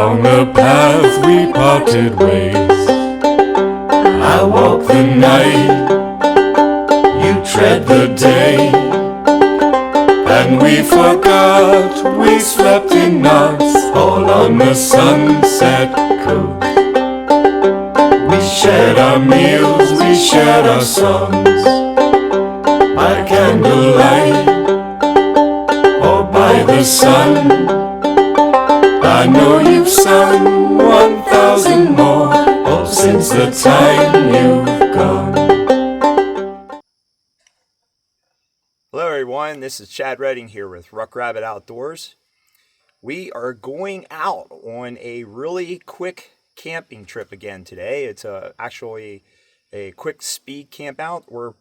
Along the path we parted ways. I walk the night, you tread the day, and we forgot we slept in knots all on the sunset coast. We shared our meals, we shared our songs, by candlelight or by the sun. I know you've sung 1,000 more, all since the time you've gone. Hello everyone, this is Chad Redding here with Ruck Rabbit Outdoors. We are going out on a really quick camping trip again today. It's actually a quick speed camp out. We're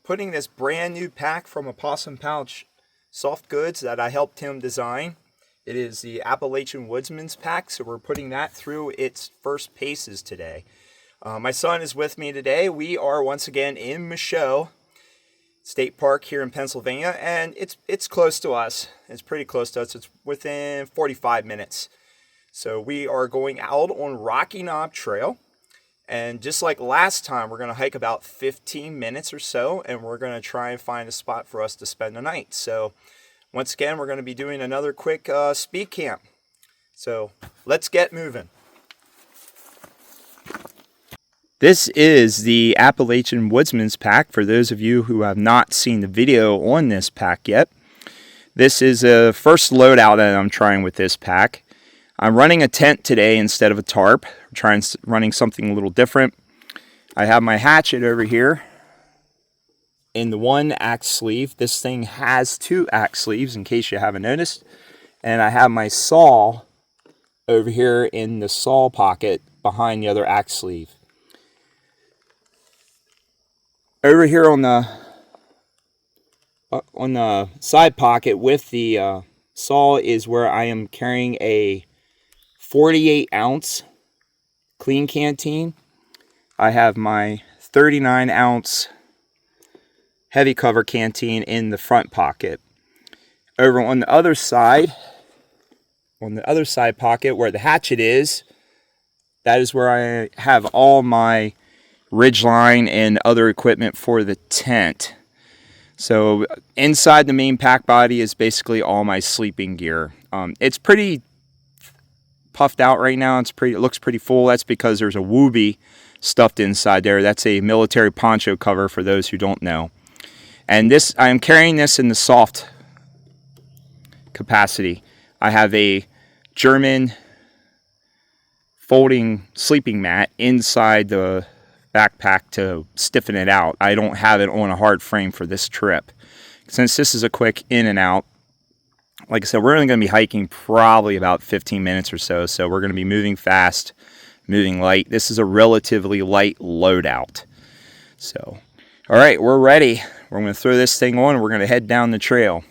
putting this brand new pack from Possum Pouch Soft Goods that I helped him design. It is the Appalachian Woodsman Pack, so we're putting that through its first paces today. My son is with me today. We are once again in Michaud State Park here in Pennsylvania, and it's close to us. It's pretty close to us. It's within 45 minutes. So we are going out on Rocky Knob Trail, and just like last time, we're going to hike about 15 minutes or so, and we're going to try and find a spot for us to spend the night. So once again, we're going to be doing another quick speed camp. So let's get moving. This is the Appalachian Woodsman's Pack. For those of you who have not seen the video on this pack yet, this is a first loadout that I'm trying with this pack. I'm running a tent today instead of a tarp. I'm running something a little different. I have my hatchet over here in the one axe sleeve. This thing has two axe sleeves in case you haven't noticed. And I have my saw over here in the saw pocket behind the other axe sleeve. Over here on the side pocket with the saw is where I am carrying a 48-ounce clean canteen. I have my 39-ounce heavy cover canteen in the front pocket. Over on the other side pocket where the hatchet is, that is where I have all my ridgeline and other equipment for the tent. So inside the main pack body is basically all my sleeping gear. It's pretty puffed out right now. It looks pretty full. That's because there's a Wooby stuffed inside there. That's a military poncho cover for those who don't know. And this, I am carrying this in the soft capacity. I have a German folding sleeping mat inside the backpack to stiffen it out. I don't have it on a hard frame for this trip. Since this is a quick in and out, like I said, we're only going to be hiking probably about 15 minutes or so. So we're going to be moving fast, moving light. This is a relatively light loadout. So, all right, we're ready. We're going to throw this thing on and we're going to head down the trail.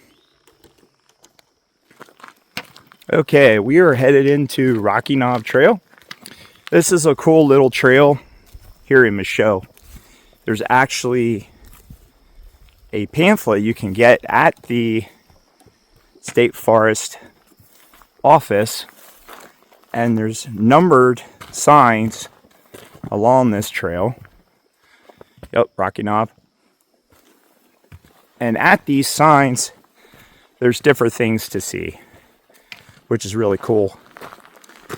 Okay, we are headed into Rocky Knob Trail. This is a cool little trail here in Michaud. There's actually a pamphlet you can get at the State Forest office, and there's numbered signs along this trail. Yep, Rocky Knob. And at these signs, there's different things to see, which is really cool.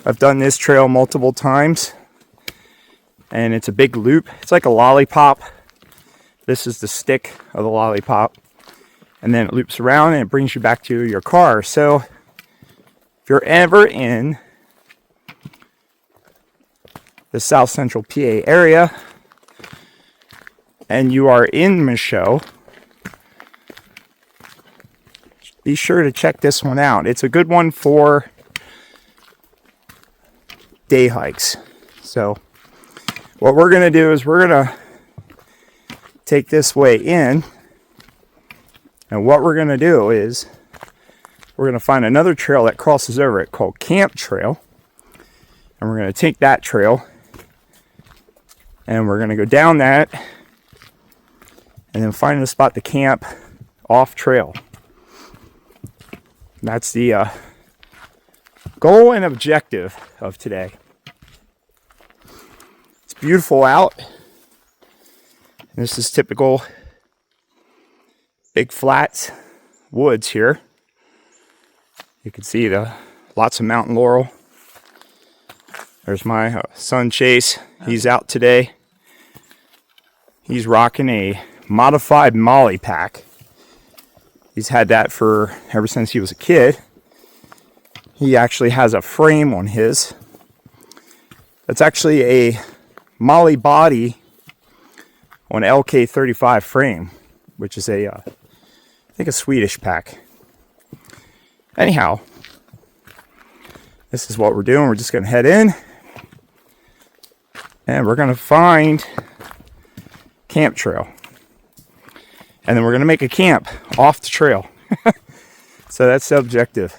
I've done this trail multiple times, and it's a big loop. It's like a lollipop. This is the stick of the lollipop. And then it loops around and it brings you back to your car. So if you're ever in the South Central PA area and you are in Michaud, be sure to check this one out. It's a good one for day hikes. So what we're going to do is we're going to take this way in, and what we're going to do is we're going to find another trail that crosses over it called Camp Trail, and we're going to take that trail and we're going to go down that and then find a spot to camp off trail. That's the goal and objective of today. It's beautiful out. This is typical big flats woods here. You can see lots of mountain laurel. There's my son Chase. He's out today. He's rocking a modified Molly pack. He's had that for ever since he was a kid. He actually has a frame on his. That's actually a Molly body on LK35 frame, which is I think a Swedish pack. Anyhow, this is what we're doing. We're just going to head in and we're going to find camp trail. And then we're going to make a camp off the trail. So that's the objective.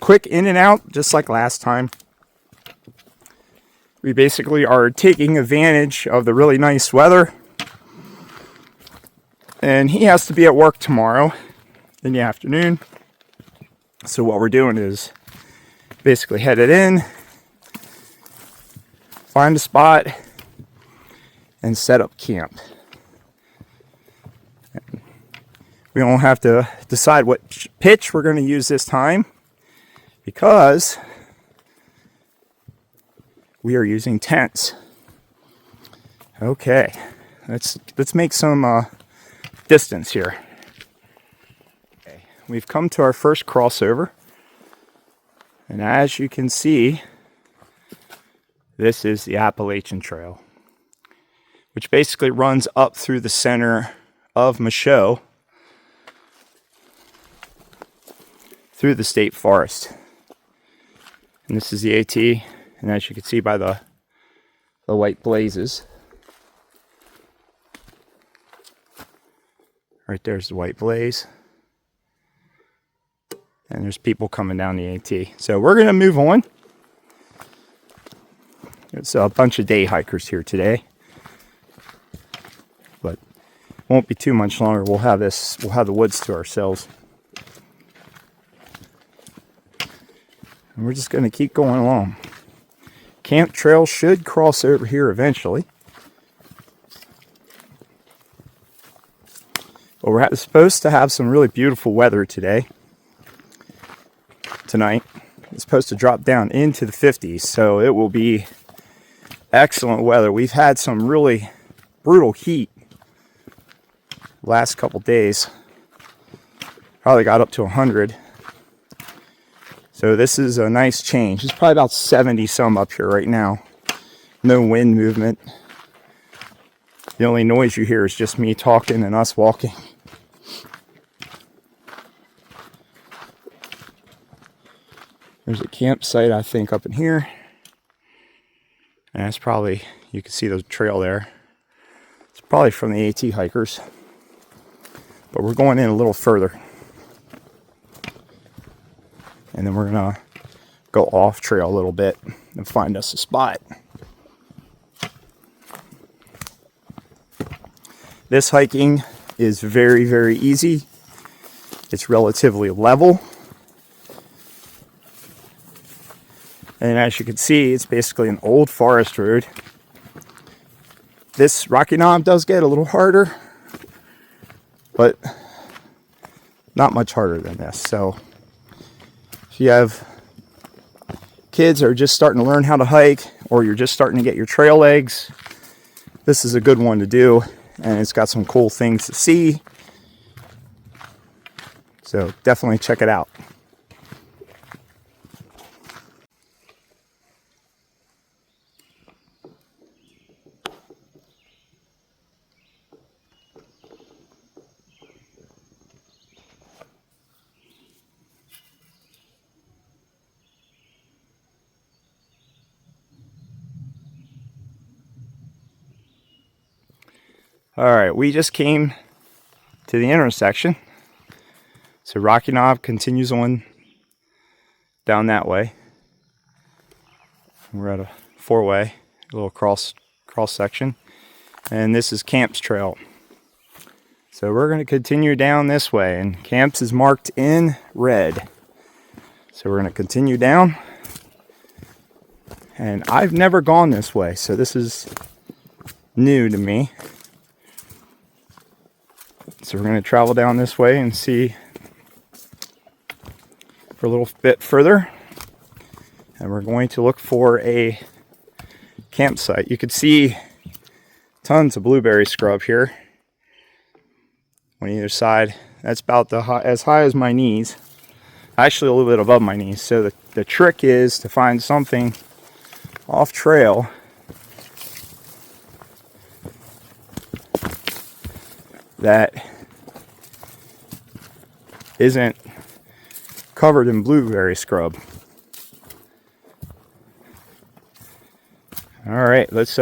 Quick in and out, just like last time. We basically are taking advantage of the really nice weather. And he has to be at work tomorrow in the afternoon. So what we're doing is basically headed in, find a spot, and set up camp. We don't have to decide what pitch we're going to use this time because we are using tents. Okay, let's make some distance here. Okay, we've come to our first crossover, and as you can see, this is the Appalachian Trail, which basically runs up through the center of Michaud through the state forest. And this is the AT, and as you can see by the white blazes, right there's the white blaze, and there's people coming down the AT. So we're going to move on. It's a bunch of day hikers here today, but won't be too much longer. We'll have the woods to ourselves. And we're just going to keep going along. Camp trail should cross over here eventually. But we're supposed to have some really beautiful weather tonight. It's supposed to drop down into the 50s, so it will be excellent weather. We've had some really brutal heat last couple days. Probably got up to 100. So this is a nice change. It's probably about 70 some up here right now. No wind movement. The only noise you hear is just me talking and us walking. There's a campsite, I think, up in here. And that's probably, you can see the trail there. It's probably from the AT hikers. But we're going in a little further. And then we're going to go off trail a little bit and find us a spot. This hiking is very, very easy. It's relatively level. And as you can see, it's basically an old forest road. This Rocky Knob does get a little harder, but not much harder than this. So if you have kids that are just starting to learn how to hike, or you're just starting to get your trail legs, this is a good one to do. And it's got some cool things to see. So definitely check it out. All right, we just came to the intersection. So Rocky Knob continues on down that way. We're at a four-way, a little cross section. And this is Camp's Trail. So we're going to continue down this way, and Camp's is marked in red. So we're going to continue down And I've never gone this way, so this is new to me. So we're going to travel down this way and see for a little bit further. And we're going to look for a campsite. You can see tons of blueberry scrub here on either side. That's about as high as my knees. Actually a little bit above my knees. So the trick is to find something off trail that isn't covered in blueberry scrub. All right, let's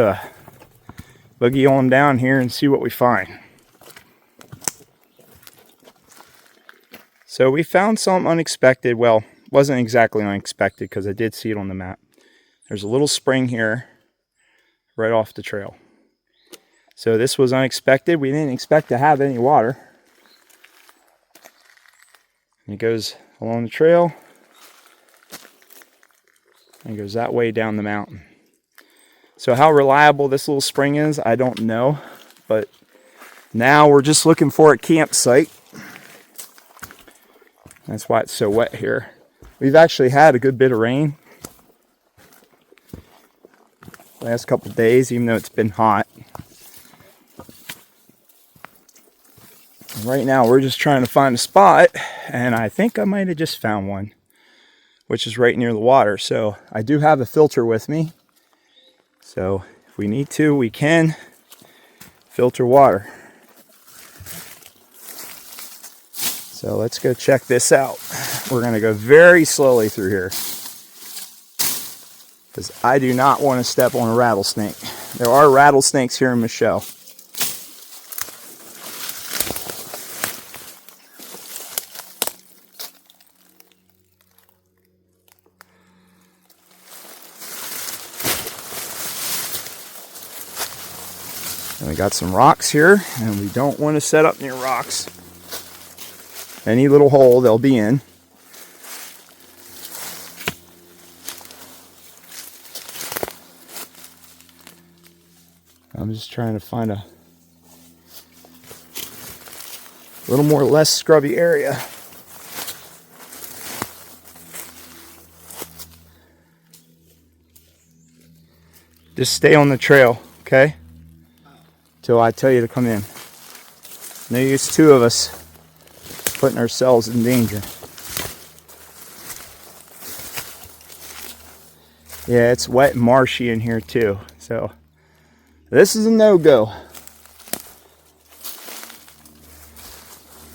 boogie on down here and see what we find. So we found something unexpected. Well, wasn't exactly unexpected because I did see it on the map. There's a little spring here right off the trail. So this was unexpected. We didn't expect to have any water. And it goes along the trail and goes that way down the mountain. So how reliable this little spring is, I don't know. But now we're just looking for a campsite. That's why it's so wet here. We've actually had a good bit of rain last couple of days, even though it's been hot. And right now we're just trying to find a spot, and I think I might have just found one, which is right near the water. So I do have a filter with me. So if we need to, we can filter water. So let's go check this out. We're going to go very slowly through here, because I do not want to step on a rattlesnake. There are rattlesnakes here in Michelle. And we got some rocks here, and we don't want to set up near rocks. Any little hole they'll be in. I'm just trying to find a little more less scrubby area. Just stay on the trail, okay? Till I tell you to come in. No use two of us putting ourselves in danger. Yeah, it's wet and marshy in here too. So this is a no-go.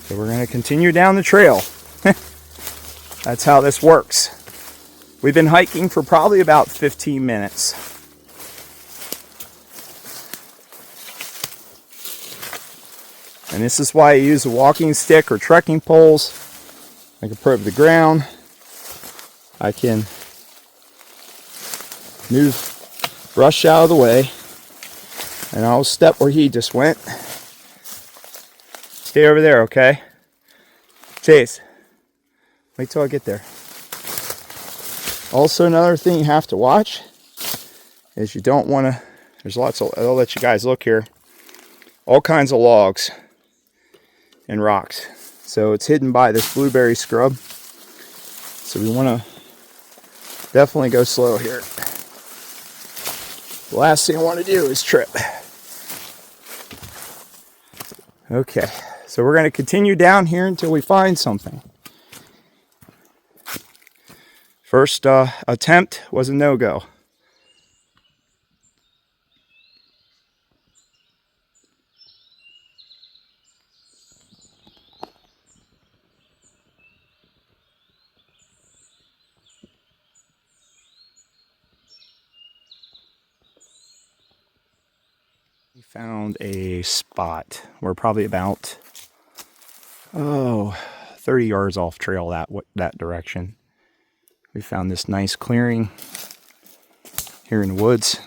So we're going to continue down the trail. That's how this works. We've been hiking for probably about 15 minutes. And this is why I use a walking stick or trekking poles. I can probe the ground. I can move brush out of the way. And I'll step where he just went. Stay over there, okay? Chase, wait till I get there. Also, another thing you have to watch is you don't want to, there's lots of, I'll let you guys look here. All kinds of logs and rocks. So it's hidden by this blueberry scrub. So we want to definitely go slow here. The last thing I want to do is trip. Okay, so we're going to continue down here until we find something. First attempt was a no-go. We found a spot. We're probably about 30 yards off trail that direction. We found this nice clearing here in the woods.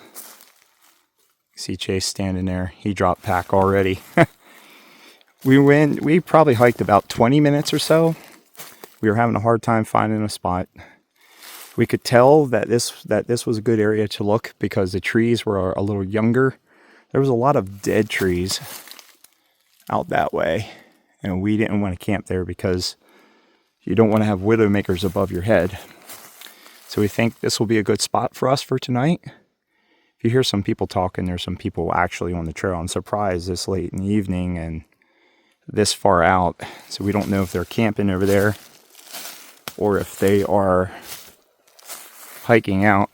See Chase standing there. He dropped pack already. We probably hiked about 20 minutes or so. We were having a hard time finding a spot. We could tell that this was a good area to look because the trees were a little younger. There was a lot of dead trees out that way, and we didn't want to camp there because you don't want to have widowmakers above your head. So we think this will be a good spot for us for tonight. If you hear some people talking, there's some people actually on the trail. I'm surprised this late in the evening and this far out. So we don't know if they're camping over there or if they are hiking out.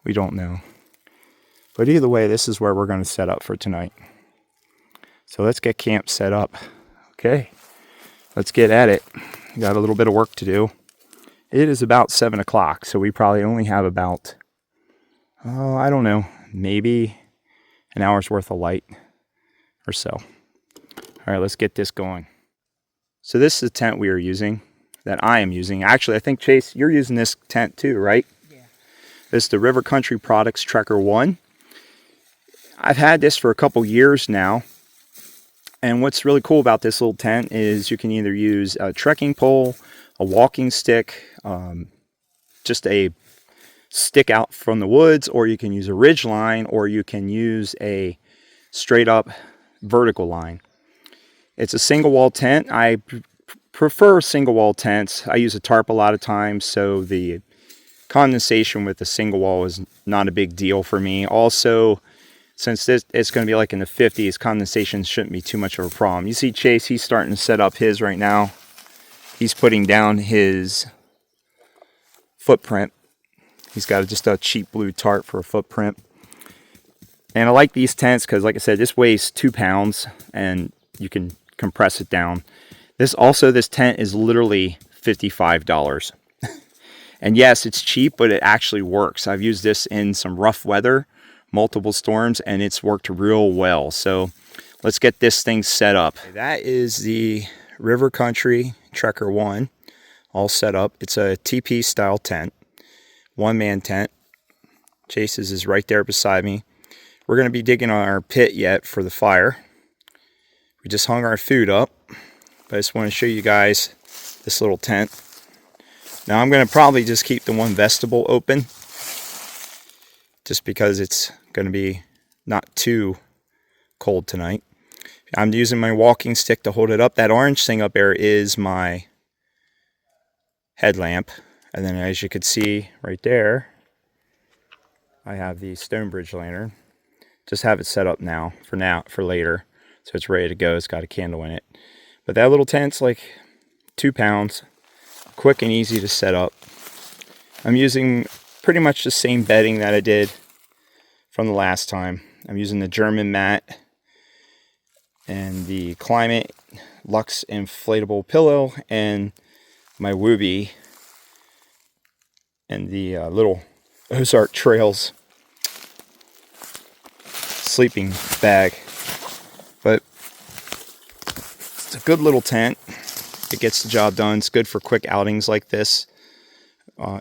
We don't know. But either way, this is where we're going to set up for tonight. So let's get camp set up. Okay, let's get at it. Got a little bit of work to do. It is about 7 o'clock, so we probably only have about, I don't know, maybe an hour's worth of light or so. All right, let's get this going. So this is the tent we are using, that I am using. Actually, I think, Chase, you're using this tent too, right? Yeah. This is the River Country Products Trekker 1. I've had this for a couple years now. And what's really cool about this little tent is you can either use a trekking pole, a walking stick, just a stick out from the woods, or you can use a ridge line, or you can use a straight up vertical line. It's a single wall tent. I prefer single wall tents. I use a tarp a lot of times, so the condensation with the single wall is not a big deal for me. Also, since it's going to be like in the 50s, condensation shouldn't be too much of a problem. You see Chase, he's starting to set up his right now. He's putting down his footprint. He's got just a cheap blue tarp for a footprint. And I like these tents because, like I said, this weighs 2 pounds and you can compress it down. This tent is literally $55. And yes, it's cheap, but it actually works. I've used this in some rough weather, multiple storms, and it's worked real well. So let's get this thing set up. That is the River Country Trekker 1 all set up. It's a TP style tent, one-man tent. Chase's is right there beside me. We're going to be digging on our pit yet for the fire. We just hung our food up, but I just want to show you guys this little tent. Now I'm going to probably just keep the one vestibule open just because it's going to be not too cold tonight. I'm using my walking stick to hold it up. That orange thing up there is my headlamp. And then as you can see right there, I have the Stonebridge lantern. Just have it set up now, for later. So it's ready to go. It's got a candle in it. But that little tent's like 2 pounds. Quick and easy to set up. I'm using pretty much the same bedding that I did from the last time. I'm using the German mat and the Climate Luxe inflatable pillow and my Wooby and the little Ozark Trails sleeping bag. But it's a good little tent. It gets the job done. It's good for quick outings like this.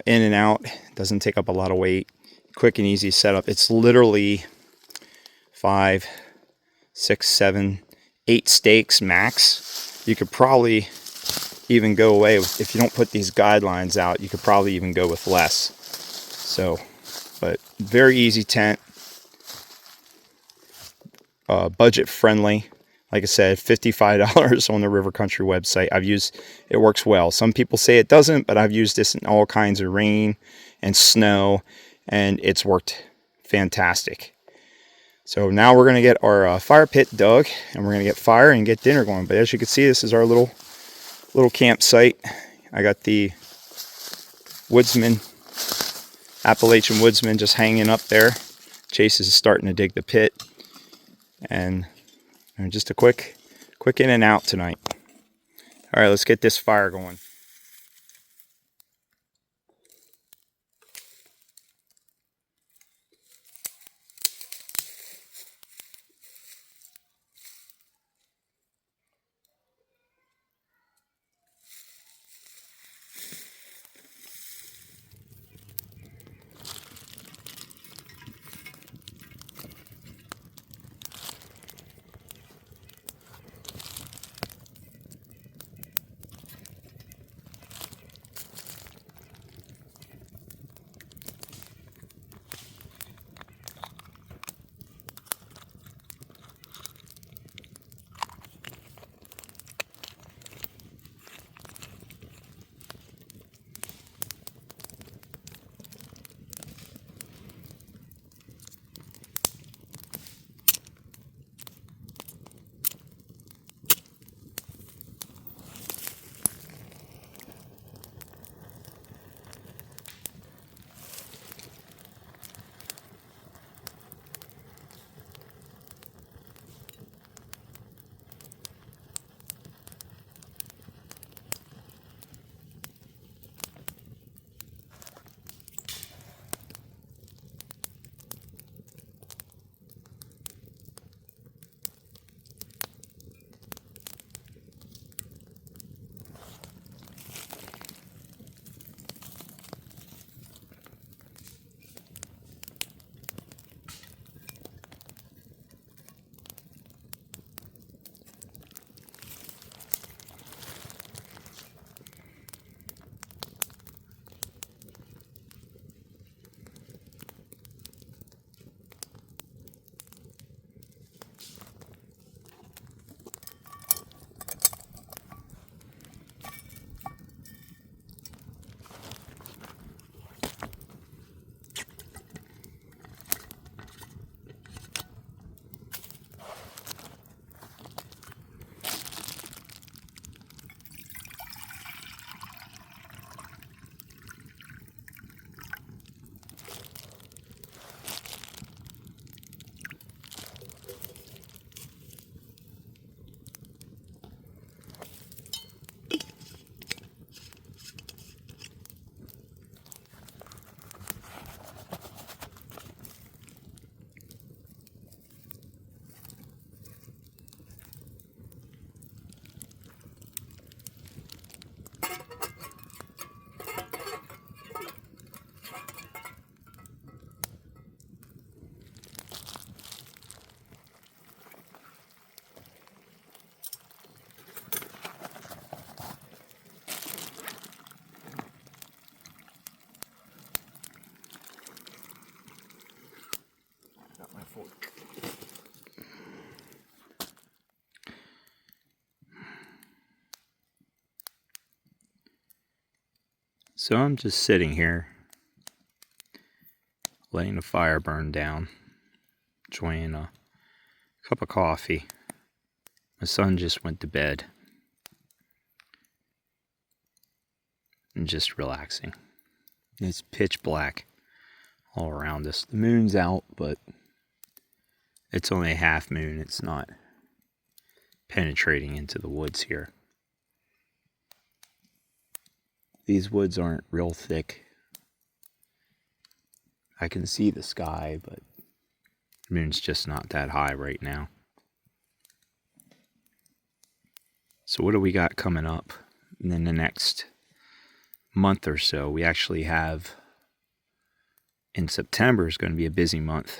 In and out. Doesn't take up a lot of weight. Quick and easy setup. It's literally 5, 6, 7, 8 stakes max. You could probably even go away with, if you don't put these guidelines out, you could probably even go with less. So, but very easy tent. Budget friendly. Like I said, $55 on the River Country website. It works well. Some people say it doesn't, but I've used this in all kinds of rain and snow, and it's worked fantastic. So now we're going to get our fire pit dug, and we're going to get fire and get dinner going. But as you can see, this is our little campsite. I got the Appalachian Woodsman just hanging up there. Chase is starting to dig the pit. And just a quick in and out tonight. All right, let's get this fire going. So I'm just sitting here, letting the fire burn down, enjoying a cup of coffee. My son just went to bed. And just relaxing. It's pitch black all around us. The moon's out, but it's only a half moon. It's not penetrating into the woods here. These woods aren't real thick. I can see the sky, but the moon's just not that high right now. So what do we got coming up in the next month or so? We actually have, in September is going to be a busy month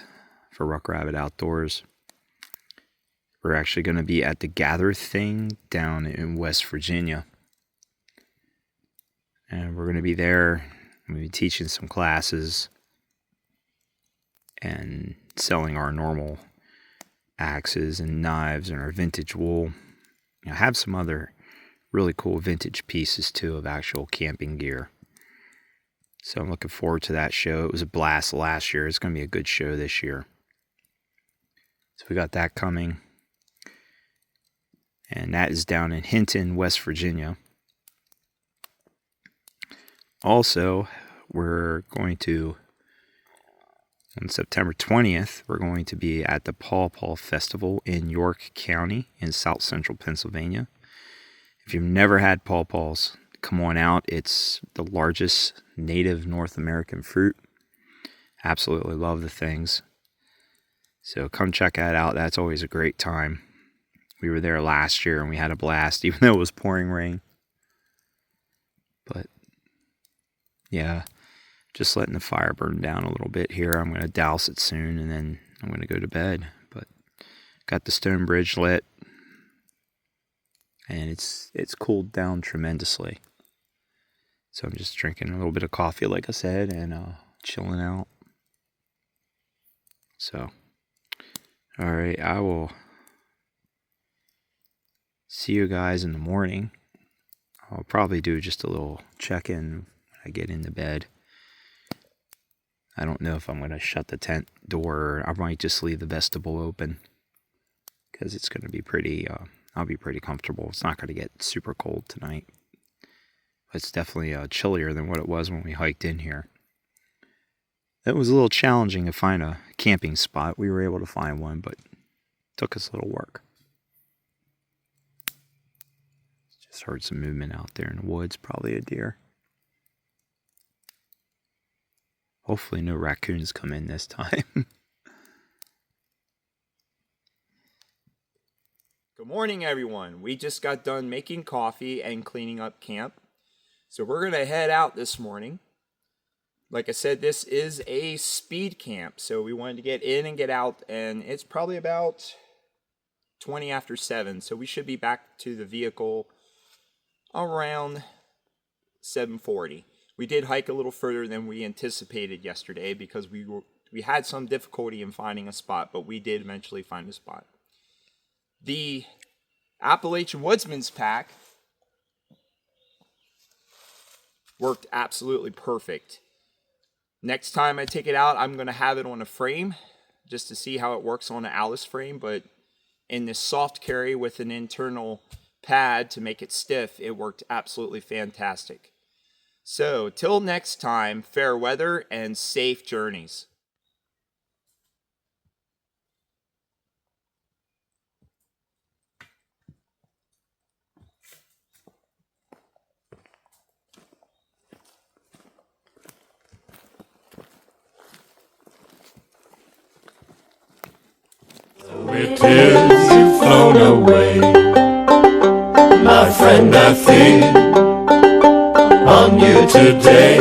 for Ruck Rabbit Outdoors. We're actually going to be at the Gather Thing down in West Virginia. And we're going to be there. We'll be teaching some classes and selling our normal axes and knives and our vintage wool. I have some other really cool vintage pieces too of actual camping gear. So I'm looking forward to that show. It was a blast last year. It's going to be a good show this year. So we got that coming. And that is down in Hinton, West Virginia. Also, we're going to, on September 20th, we're going to be at the Paw Paw Festival in York County in South Central Pennsylvania. If you've never had Paw Paws, come on out. It's the largest native North American fruit. Absolutely love the things. So come check that out. That's always a great time. We were there last year and we had a blast, even though it was pouring rain. But yeah, just letting the fire burn down a little bit here. I'm going to douse it soon and then I'm going to go to bed. But got the stone bridge lit and it's cooled down tremendously. So I'm just drinking a little bit of coffee, like I said, and chilling out. So, all right, I will see you guys in the morning. I'll probably do just a little check-in when I get into bed. I don't know if I'm going to shut the tent door. I might just leave the vestibule open because it's going to be pretty, I'll be pretty comfortable. It's not going to get super cold tonight. It's definitely chillier than what it was when we hiked in here. It was a little challenging to find a camping spot. We were able to find one, but it took us a little work. Just heard some movement out there in the woods, probably a deer. Hopefully no raccoons come in this time. Good morning, everyone. We just got done making coffee and cleaning up camp. So we're going to head out this morning. Like I said, this is a speed camp. So we wanted to get in and get out, and it's probably about 20 after 7. So we should be back to the vehicle around 7:40. We did hike a little further than we anticipated yesterday because we had some difficulty in finding a spot, but we did eventually find a spot. The Appalachian Woodsman Pack worked absolutely perfect. Next time I take it out, I'm going to have it on a frame just to see how it works on an Alice frame, but in this soft carry with an internal pad to make it stiff, it worked absolutely fantastic. So, till next time, fair weather and safe journeys. It is you've flown away, my friend. I think on you today.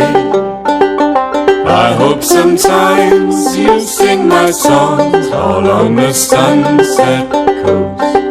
I hope sometimes you sing my songs all on the sunset coast.